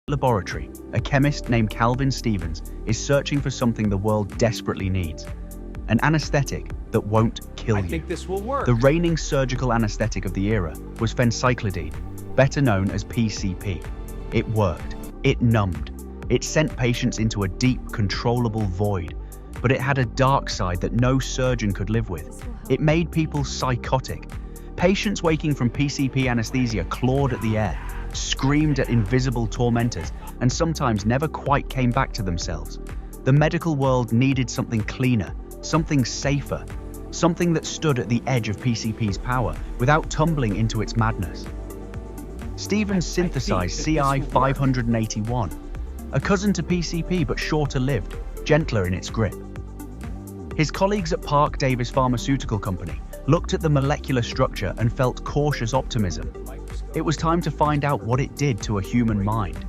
laboratory, a chemist named Calvin Stevens is searching for something the world desperately needs. An anesthetic that won't kill you. I think this will work. The reigning surgical anesthetic of the era was phencyclidine, better known as PCP. It worked. It numbed. It sent patients into a deep, controllable void. But it had a dark side that no surgeon could live with. It made people psychotic. Patients waking from PCP anesthesia clawed at the air, screamed at invisible tormentors, and sometimes never quite came back to themselves. The medical world needed something cleaner, something safer, something that stood at the edge of PCP's power without tumbling into its madness. Stevens synthesized CI 581, a cousin to PCP but shorter lived, gentler in its grip. His colleagues at Park Davis Pharmaceutical Company looked at the molecular structure and felt cautious optimism. It was time to find out what it did to a human mind.